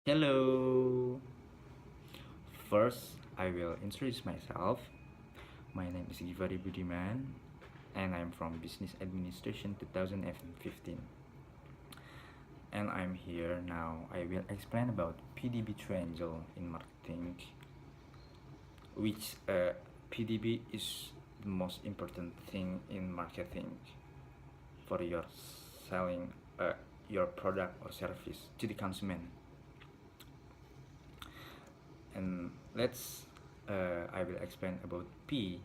Hello. First, I will introduce myself. My name is Ghifari Budhiman, and I'm from Business Administration 2015. And I'm here now. I will explain about PDB triangle in marketing, which PDB is the most important thing in marketing for your selling your product or service to the consumer. And I will explain about P.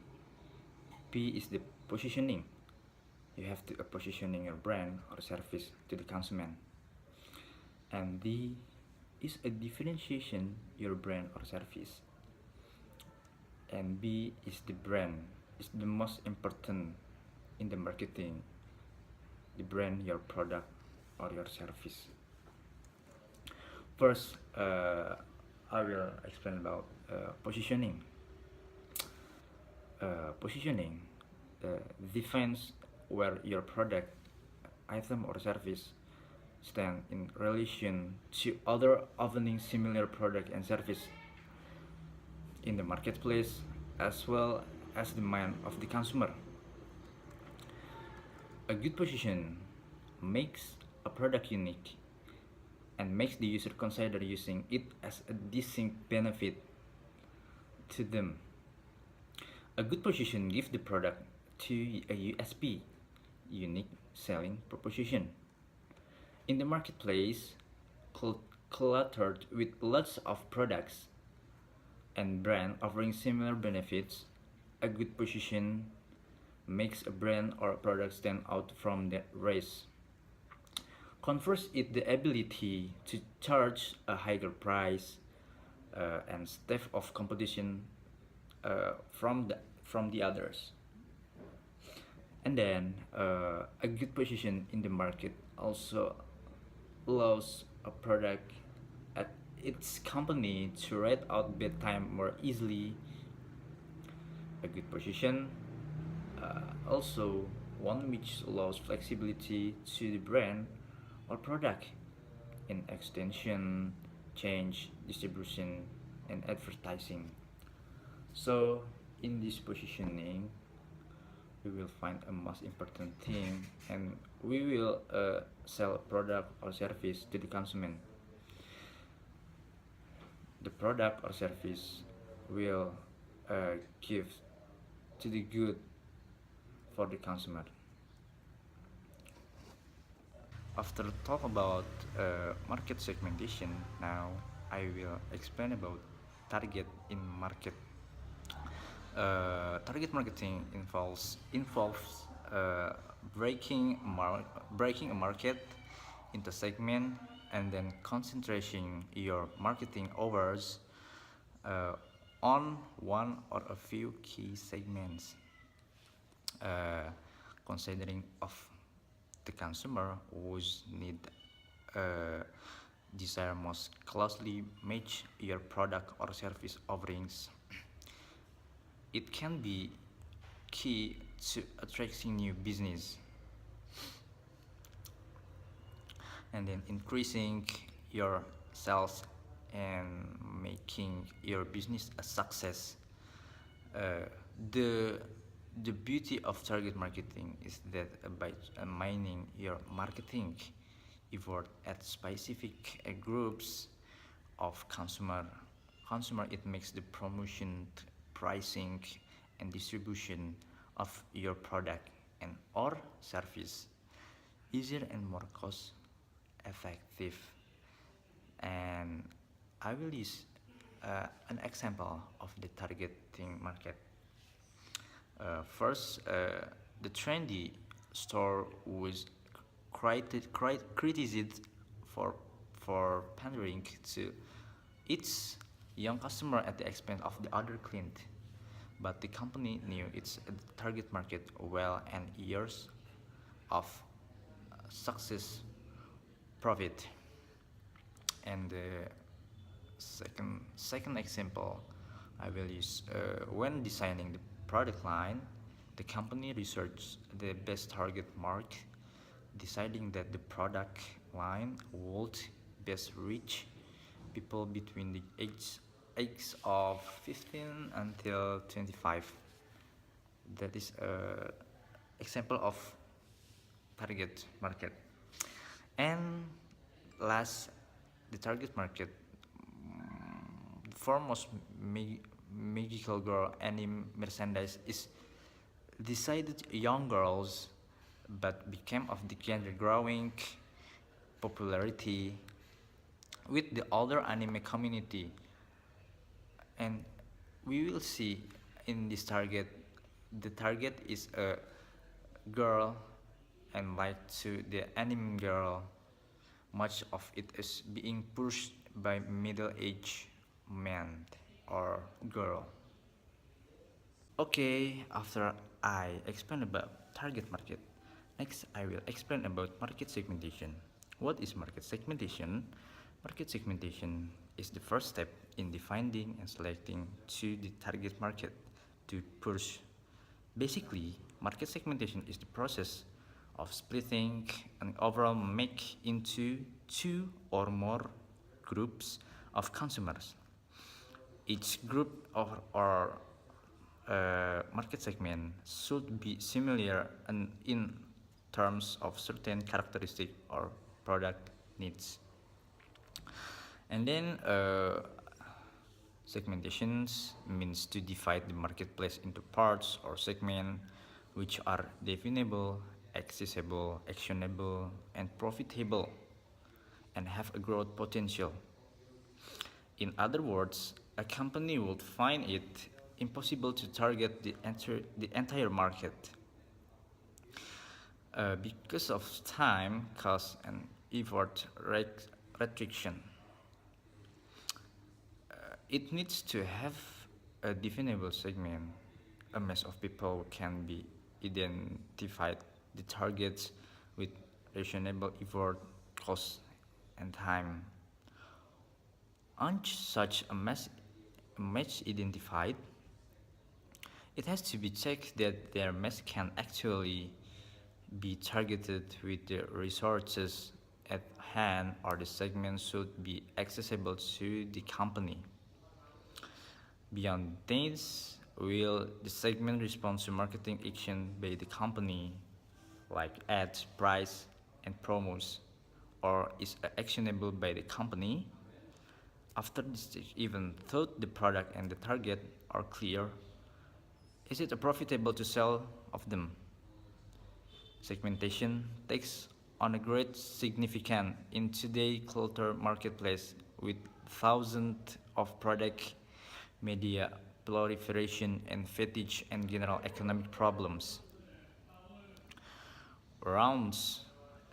P is the positioning. You have to positioning your brand or service to the consumer. And D is a differentiation your brand or service. And B is the brand. It's the most important in the marketing. The brand, your product or your service. First, I will explain about positioning. Positioning defines where your product, item, or service stand in relation to other often similar product and service in the marketplace, as well as the mind of the consumer. A good position makes a product unique and makes the user consider using it as a distinct benefit to them. A good position gives the product to a USP, unique selling proposition. In the marketplace, cluttered with lots of products and brand offering similar benefits, a good position makes a brand or a product stand out from the rest. Confers it the ability to charge a higher price and step of competition from the others. And then a good position in the market also allows a product at its company to ride out bad time more easily. A good position also one which allows flexibility to the brand or product in extension, change, distribution, and advertising. So in this positioning, we will find a most important thing, and we will sell product or service to the consumer. The product or service will give to the good for the consumer. After talk about market segmentation, now I will explain about target in market. Target marketing involves breaking a market into segment and then concentrating your marketing hours on one or a few key segments, considering of the consumer whose need desire most closely match your product or service offerings. It can be key to attracting new business and then increasing your sales and making your business a success. The beauty of target marketing is that by mining your marketing effort at specific groups of consumer, it makes the promotion, pricing, and distribution of your product and or service easier and more cost effective. And I will use an example of the targeting market. First, the trendy store was criticized for pandering to its young customer at the expense of the other client. But the company knew its target market well, and years of success, profit. And the second example I will use, when designing the product line, the company researched the best target market, deciding that the product line would best reach people between the age of 15 until 25. That is a example of target market. And last, the target market, the foremost magical girl anime merchandise is decided young girls, but became of the genre growing popularity with the older anime community. And we will see in this target, the target is a girl, and like to the anime girl, much of it is being pushed by middle-aged man or girl. Okay, after I explain about target market, next I will explain about market segmentation. What is market segmentation? Market segmentation is the first step in defining and selecting to the target market to pursue. Basically, market segmentation is the process of splitting an overall market into two or more groups of consumers. Each group or market segment should be similar in terms of certain characteristic or product needs. And then segmentations means to divide the marketplace into parts or segment which are definable, accessible, actionable, and profitable, and have a growth potential. In other words, a company would find it impossible to target the entire market because of time, cost, and effort restriction. It needs to have a definable segment. A mass of people can be identified the targets with reasonable effort, cost, and time. Once such a match identified, it has to be checked that their match can actually be targeted with the resources at hand, or the segment should be accessible to the company. Beyond this, will the segment respond to marketing action by the company, like ads, price, and promos, or is actionable by the company? After this stage, even though the product and the target are clear, is it profitable to sell of them? Segmentation takes on a great significance in today's cluttered marketplace with thousands of product, media proliferation, and fatigue and general economic problems. Rounds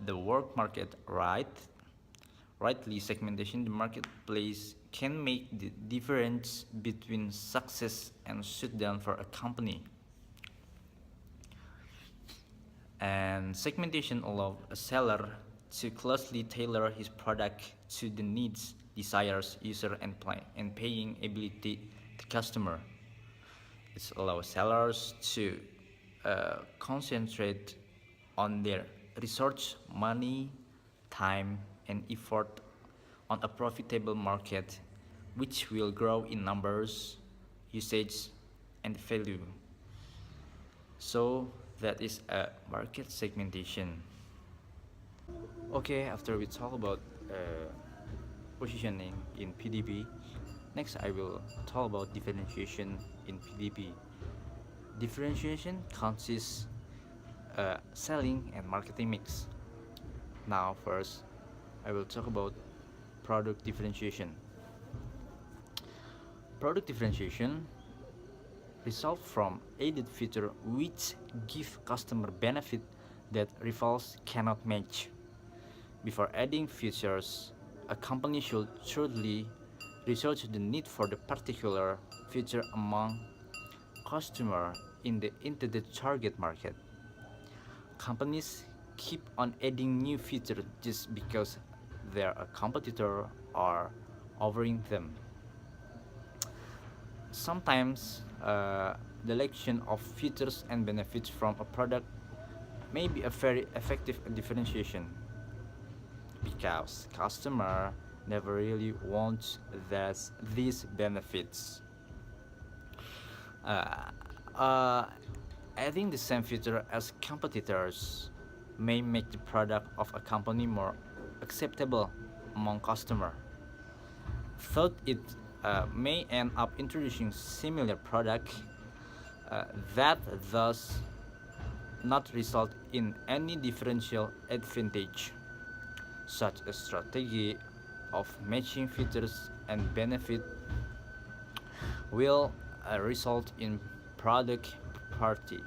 the work market rightly segmentation the marketplace can make the difference between success and shutdown for a company. And segmentation allows a seller to closely tailor his product to the needs, desires, user, and paying ability to customer. It allows sellers to concentrate on their research, money, time, and effort on a profitable market, which will grow in numbers, usage, and value. So that is a market segmentation. Okay, after we talk about positioning in PDB, next I will talk about differentiation in PDB. Differentiation consists selling and marketing mix. Now first, I will talk about product differentiation. Product differentiation result from added feature which give customer benefit that rivals cannot match. Before adding features, a company should thoroughly research the need for the particular feature among customer in the intended target market. Companies keep on adding new features just because their competitor are offering them. Sometimes the selection of features and benefits from a product may be a very effective differentiation because customer never really wants these benefits. Uh, uh, Adding the same feature as competitors may make the product of a company more acceptable among customers. Thought it may end up introducing similar product that thus not result in any differential advantage, such a strategy of matching features and benefit will result in product parity,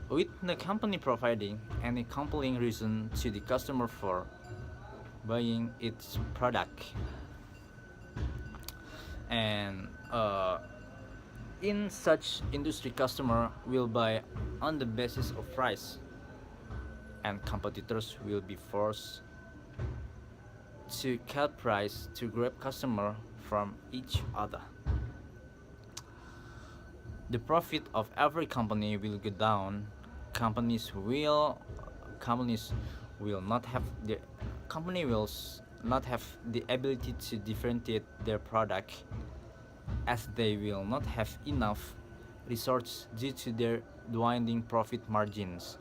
with the company providing any compelling reason to the customer for buying its product. And in such industry, customer will buy on the basis of price, and competitors will be forced to cut price to grab customer from each other. The profit of every company will go down. Companies will companies will not have the company will not have the ability to differentiate their product, as they will not have enough resources due to their dwindling profit margins.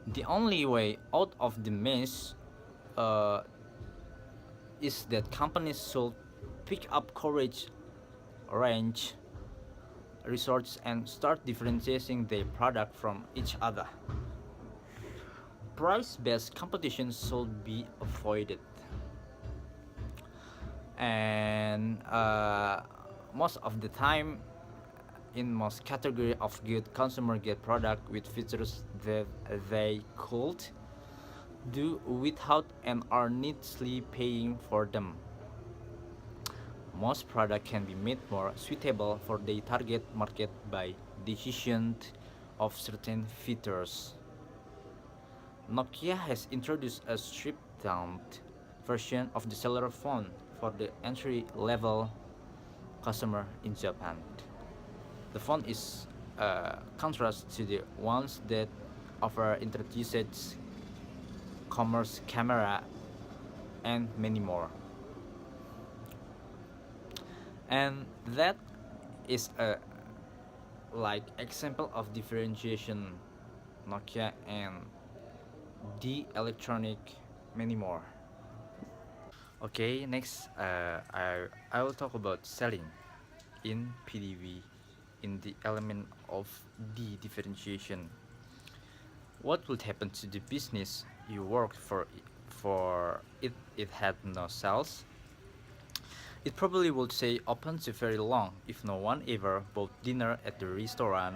The only way out of the mess uh, is that companies should pick up courage, range, resources, and start differentiating their product from each other. Price-based competition should be avoided, and most of the time, in most category of good, consumer get product with features that they could do without and are needlessly paying for them. Most product can be made more suitable for the target market by decision of certain features. Nokia has introduced a stripped-down version of the cellular phone for the entry-level customer in Japan. The phone is a contrast to the ones that offer introduced commerce camera and many more. And that is a like example of differentiation Nokia and the electronic many more. Okay, next I will talk about selling in PDB in the element of the differentiation. What would happen to the business you worked for it had no sales? It probably would stay open to very long if no one ever bought dinner at the restaurant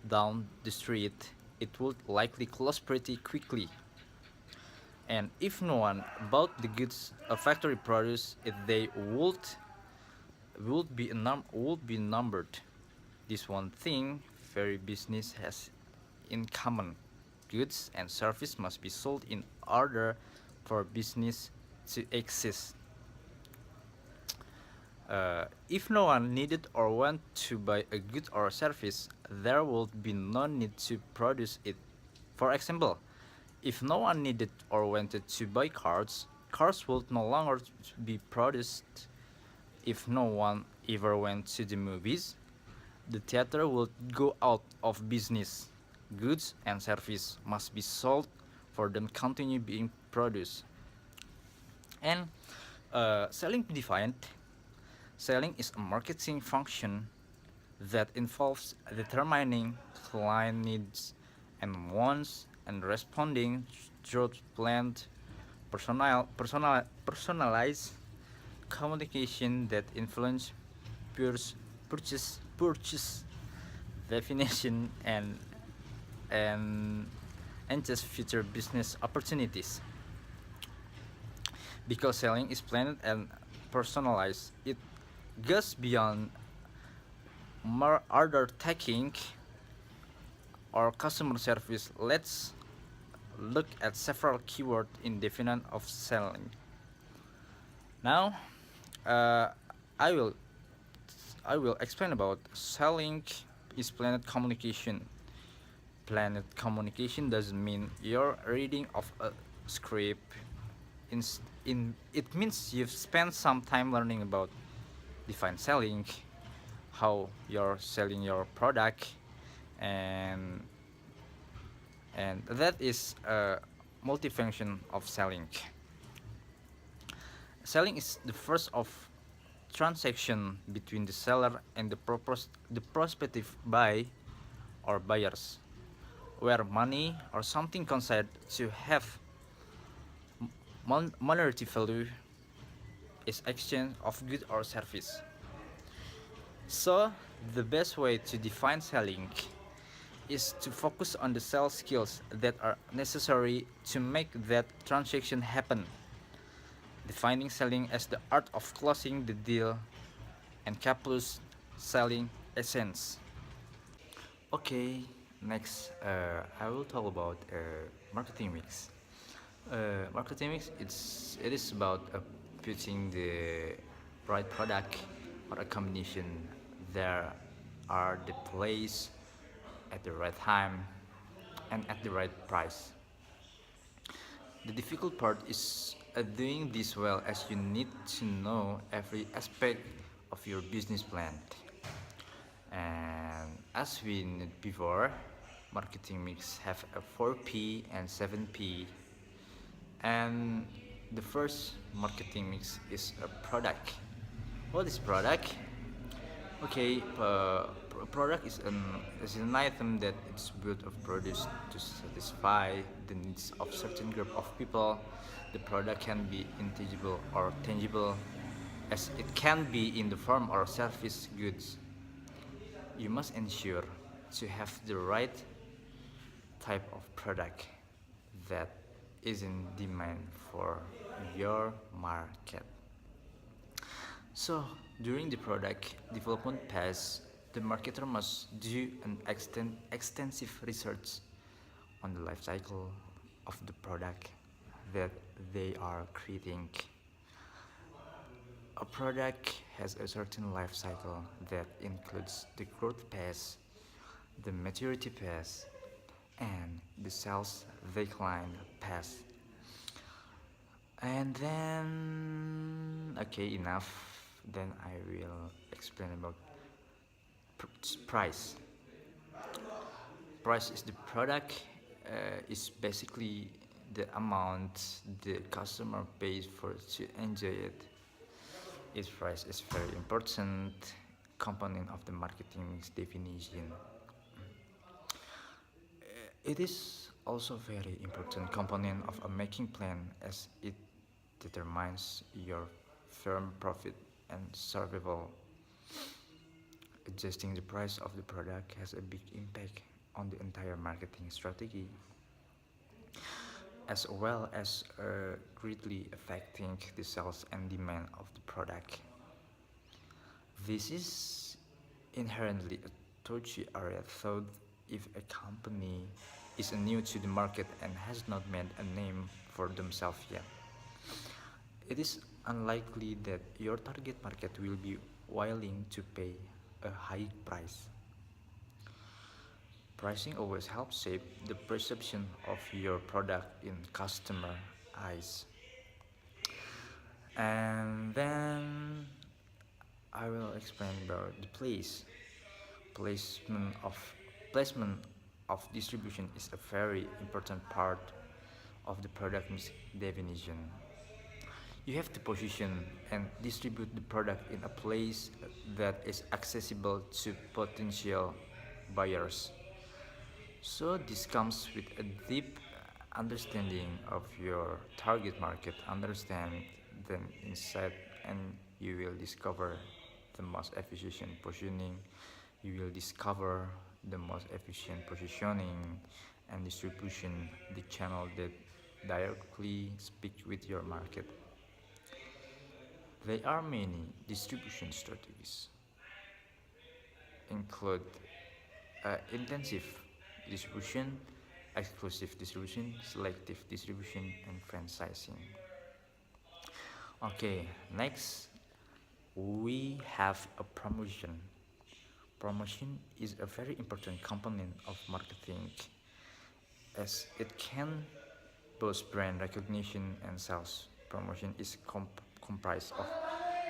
down the street. It would likely close pretty quickly. And if no one bought the goods a factory produced, they would be numbered. This one thing very business has in common: goods and service must be sold in order for business to exist. If no one needed or want to buy a good or service, there would be no need to produce it. For example, if no one needed or wanted to buy cars, cars would no longer be produced. If no one ever went to the movies, the theater would go out of business. Goods and service must be sold for them continue being produced. And selling defined. Selling is a marketing function that involves determining client needs and wants and responding through planned, personalized communication that influence purchase definition and and just future business opportunities. Because selling is planned and personalized, it goes beyond more order taking or customer service. Let's look at several keywords in definition of selling. Now, uh, I will I will explain about selling is planned communication. Planned communication doesn't mean you're reading off a script. It means you've spent some time learning about define selling, how you're selling your product, and that is a multifunction of selling. Selling is the first of transaction between the seller and the prospective buy or buyers, where money or something considered to have monetary value is exchange of good or service. So, the best way to define selling is to focus on the sales skills that are necessary to make that transaction happen, defining selling as the art of closing the deal and Kaplu's selling essence. Okay, next I will talk about marketing mix. Marketing mix it is about putting the right product or a combination there are the place at the right time and at the right price. The difficult part is doing this well, as you need to know every aspect of your business plan. And as we knew before, marketing mix have a 4P and 7P. And the first marketing mix is a product. What is product? Okay, product is an item that is built or produced to satisfy the needs of certain group of people. The product can be intangible or tangible, as it can be in the form or service goods. You must ensure to have the right type of product that is in demand for your market. So, during the product development phase, the marketer must do an extensive research on the life cycle of the product that they are creating. A product has a certain life cycle that includes the growth phase, the maturity phase, and the sales decline phase. And then, okay, enough. Then I will explain about price. Price is the product, is basically the amount the customer pays for to enjoy it. Its price is very important component of the marketing definition. It is also very important component of a making plan, as it determines your firm profit and survival. Adjusting the price of the product has a big impact on the entire marketing strategy, as well as greatly affecting the sales and demand of the product. This is inherently a touchy area, though if a company is new to the market and has not made a name for themselves yet, it is unlikely that your target market will be willing to pay a high price. Pricing always helps shape the perception of your product in customer eyes. And then I will explain about the placement of placement of distribution is a very important part of the product definition. You have to position and distribute the product in a place that is accessible to potential buyers. So this comes with a deep understanding of your target market. Understand them inside, and you will discover the most efficient positioning. You will discover the most efficient positioning and distribution, the channel that directly speak with your market. There are many distribution strategies, include intensive distribution, exclusive distribution, selective distribution, and franchising. Okay, next we have a promotion. Promotion is a very important component of marketing. as it can both brand recognition and sales promotion is comprised of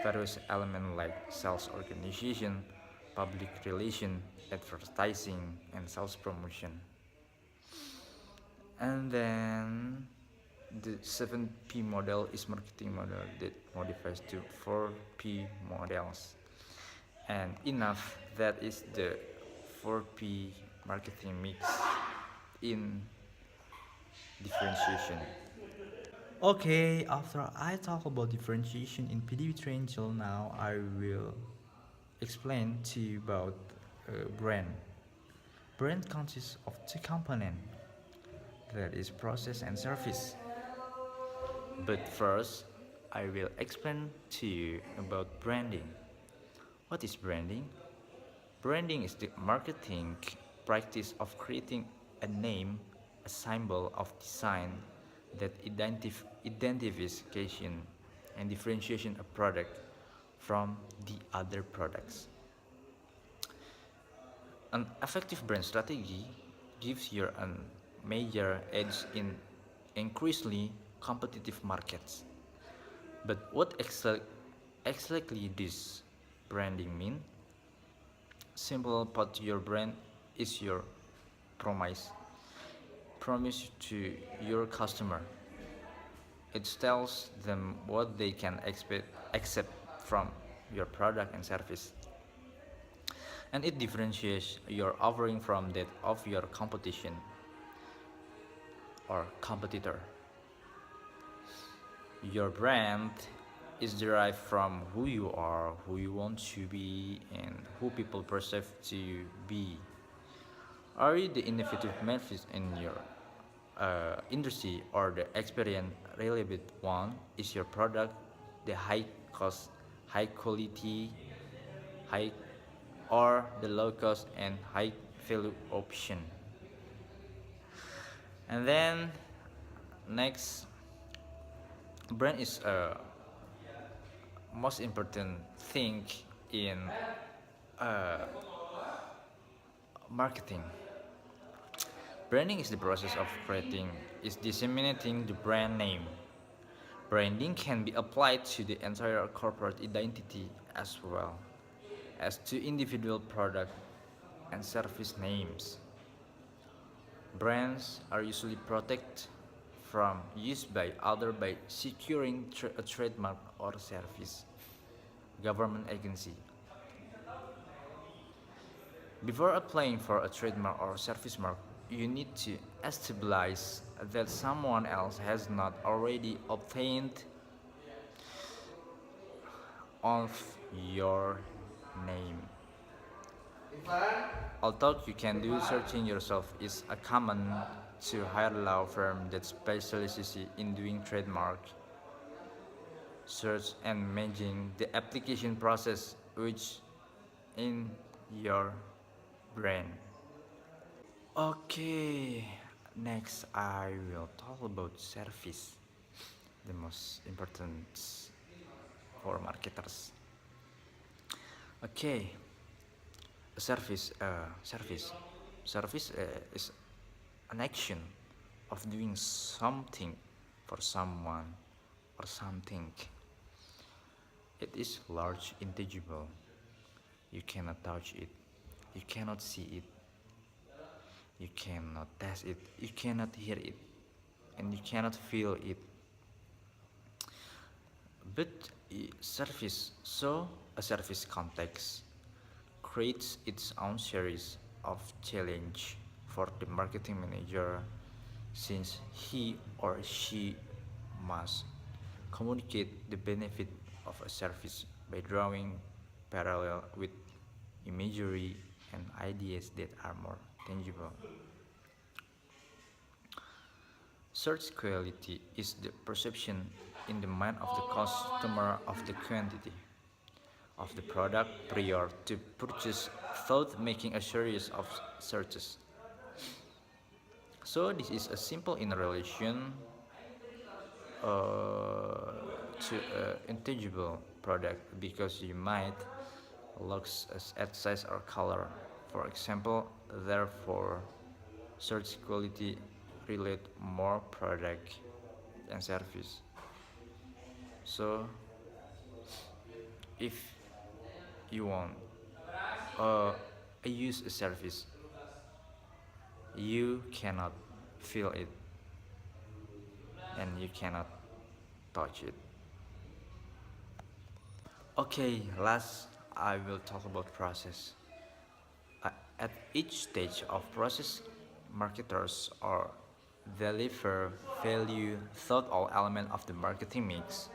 various elements like sales organization, public relation, advertising, and sales promotion. And then the 7P model is marketing model that modifies to 4P models. And enough that is the 4P marketing mix in differentiation. Okay, after I talk about differentiation in PDB triangle, now I will explain to you about brand. Brand consists of two components, that is process and service. But first, I will explain to you about branding. What is branding? Branding is the marketing practice of creating a name, a symbol of design that identification and differentiation a product from the other products. An effective brand strategy gives you a major edge in increasingly competitive markets. But what exactly does branding mean? Simple put, your brand is your promise. Promise to your customer. It tells them what they can accept from your product and service. And it differentiates your offering from that of your competition or competitor. Your brand is derived from who you are, who you want to be, and who people perceive to be. Are you the innovative methods in your industry or the experience relevant one? Is your product the high cost, high quality, high or the low cost and high value option? And then next, brand is a most important thing in uh, marketing. Branding is the process of creating, is disseminating the brand name. Branding can be applied to the entire corporate identity as well as to individual product and service names. Brands are usually protected from use by others by securing a trademark or service. Government agency. Before applying for a trademark or service mark, you need to establish that someone else has not already obtained of your name. Although you can do searching yourself is a common to hire law firm that specializes in doing trademark search and managing the application process which in your brand. Okay, next I will talk about service, the most important for marketers. Okay, service is an action of doing something for someone or something. It is large, intangible. You cannot touch it, you cannot see it, you cannot taste it, you cannot hear it, and you cannot feel it. But a service context creates its own series of challenge for the marketing manager since he or she must communicate the benefit of a service by drawing parallel with imagery and ideas that are more tangible. Search quality is the perception in the mind of the customer of the quantity of the product prior to purchase without making a series of searches. So this is a simple in relation to an intangible product because you might look at size or color. For example, therefore, search quality relate more product and service. So if you want uh, use a service, you cannot feel it and you cannot touch it. Okay, last I will talk about process. At each stage of process, marketers or deliver value thought all element of the marketing mix,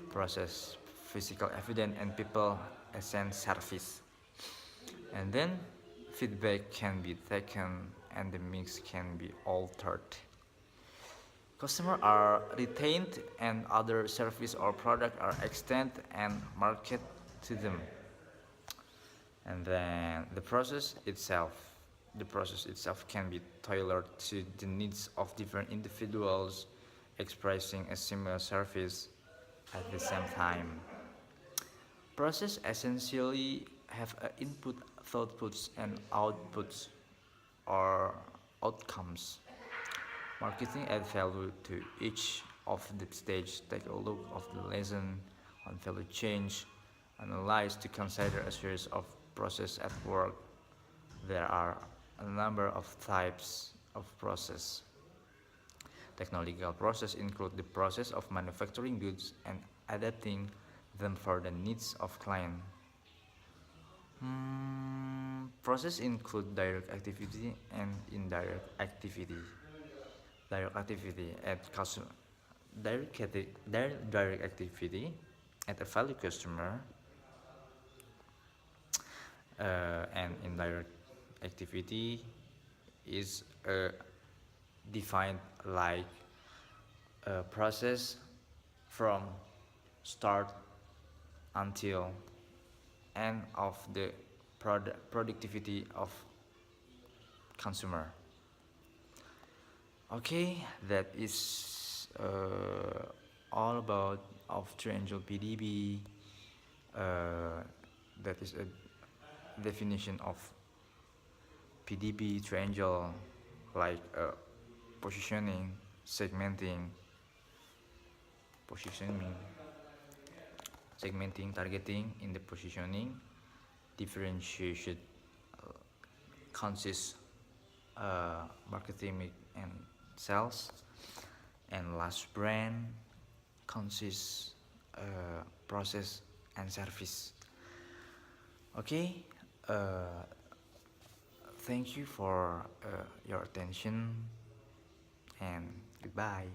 process, physical evidence, and people essence service. And then feedback can be taken and the mix can be altered. Customers are retained and other service or product are extended and marketed to them. And then the process itself can be tailored to the needs of different individuals expressing a similar service at the same time. Process essentially have a input, outputs, and outputs or outcomes. Marketing add value to each of the stage. Take a look of the lesson on value change. Analyze to consider a series of process at work. There are a number of types of process. Technological process include the process of manufacturing goods and adapting them for the needs of client. Process include direct activity and indirect activity. Direct activity at customer direct activity at a value customer and indirect activity is defined like a process from start until end of the productivity of consumer. Okay, that is all about of triangle PDB. That is a definition of PDB triangle, like positioning, segmenting, positioning, segmenting, targeting in the positioning, differentiation consists marketing and sales, and last brand consists process and service. Okay, thank you for your attention and goodbye.